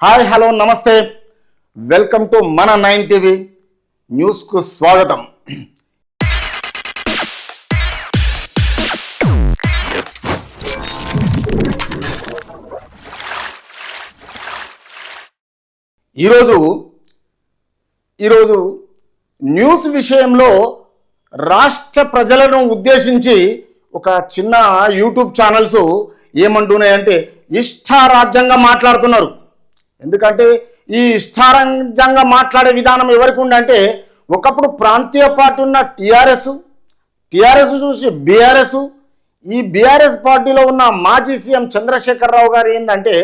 Hi hello నమస్తే, welcome to మన 9 TV న్యూస్కు స్వాగతం. ఈరోజు న్యూస్ విషయంలో రాష్ట్ర ప్రజలను ఉద్దేశించి ఒక చిన్న యూట్యూబ్ ఛానల్స్ ఏమంటున్నాయంటే ఇష్టారాజ్యంగా మాట్లాడుతున్నారు. ఎందుకంటే ఈ ఇష్టారాజ్యంగా మాట్లాడే విధానం ఎవరికి ఉందంటే, ఒకప్పుడు ప్రాంతీయ పార్టీ ఉన్న టీఆర్ఎస్ చూసి బీఆర్ఎస్, ఈ బీఆర్ఎస్ పార్టీలో ఉన్న మాజీ సీఎం చంద్రశేఖరరావు గారు ఏంటంటే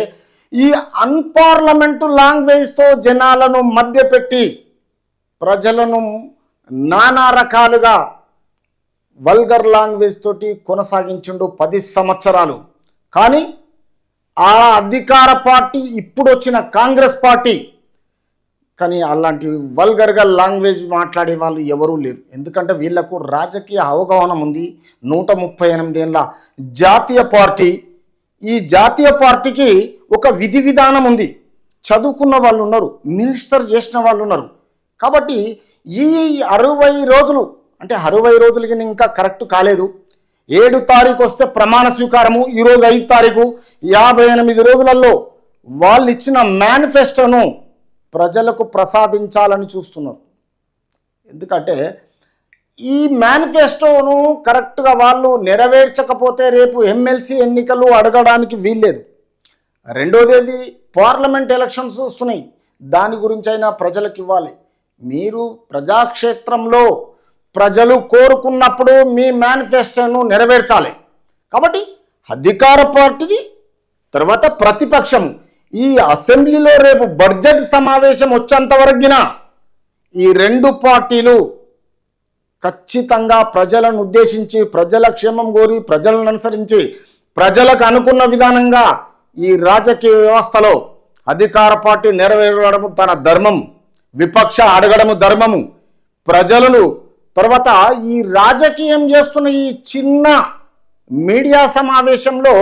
ఈ అన్పార్లమెంటు లాంగ్వేజ్తో జనాలను మభ్యపెట్టి ప్రజలను నానా రకాలుగా వల్గర్ లాంగ్వేజ్ తోటి కొనసాగించిండు 10 సంవత్సరాలు. కానీ ఆ అధికార పార్టీ ఇప్పుడు వచ్చిన కాంగ్రెస్ పార్టీ కానీ అలాంటి వల్గర్గా లాంగ్వేజ్ మాట్లాడే వాళ్ళు ఎవరూ లేరు. ఎందుకంటే వీళ్లకు రాజకీయ అవగాహన ఉంది. 138 ఏళ్ళ జాతీయ పార్టీ, ఈ జాతీయ పార్టీకి ఒక విధి విధానం ఉంది. చదువుకున్న వాళ్ళు ఉన్నారు, మినిస్టర్ చేసిన వాళ్ళు ఉన్నారు. కాబట్టి ఈ 60 రోజులు అంటే 60 రోజులకి ఇంకా కరెక్ట్ కాలేదు. 7 తారీఖు వస్తే ప్రమాణ స్వీకారము, ఈరోజు 5 తారీఖు, 58 రోజులలో వాళ్ళు ఇచ్చిన మేనిఫెస్టోను ప్రజలకు ప్రసాదించాలని చూస్తున్నారు. ఎందుకంటే ఈ మేనిఫెస్టోను కరెక్ట్గా వాళ్ళు నెరవేర్చకపోతే రేపు ఎమ్మెల్సీ ఎన్నికలు అడగడానికి వీల్లేదు. రెండోది పార్లమెంట్ ఎలక్షన్స్ వస్తున్నాయి, దాని గురించి అయినా ప్రజలకు ఇవ్వాలి. మీరు ప్రజాక్షేత్రంలో ప్రజలు కోరుకున్నప్పుడు మీ మేనిఫెస్టోను నెరవేర్చాలి. కాబట్టి అధికార పార్టీది తర్వాత ప్రతిపక్షం ఈ అసెంబ్లీలో రేపు బడ్జెట్ సమావేశం వచ్చేంత వరకున ఈ 2 పార్టీలు ఖచ్చితంగా ప్రజలను ఉద్దేశించి, ప్రజల క్షేమం కోరి, ప్రజలను అనుసరించి, ప్రజలకు అనుకున్న విధానంగా ఈ రాజకీయ వ్యవస్థలో అధికార పార్టీ నెరవేరడము తన ధర్మం, విపక్ష అడగడము ధర్మము. ప్రజలను తర్వాత ఈ రాజకీయం చేస్తున్న ఈ చిన్న మీడియా సమావేశంలో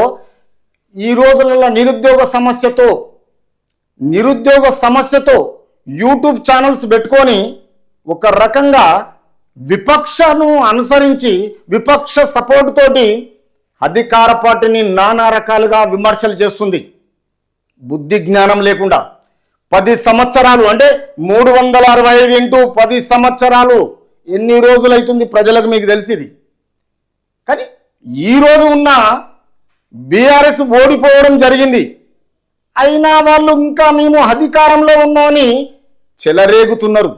ఈ రోజులలో నిరుద్యోగ సమస్యతో యూట్యూబ్ ఛానల్స్ పెట్టుకొని ఒక రకంగా విపక్షను అనుసరించి విపక్ష సపోర్ట్ తోటి అధికార పార్టీని నానా రకాలుగా విమర్శలు చేస్తుంది. బుద్ధి జ్ఞానం లేకుండా 10 సంవత్సరాలు అంటే 365 ఇంటూ 10 సంవత్సరాలు ఎన్ని రోజులు అవుతుంది ప్రజలకు మీకు తెలిసింది. కానీ ఈరోజు ఉన్న బీఆర్ఎస్ ఓడిపోవడం జరిగింది. అయినా వాళ్ళు ఇంకా మేము అధికారంలో ఉన్నామని చెలరేగుతున్నారు.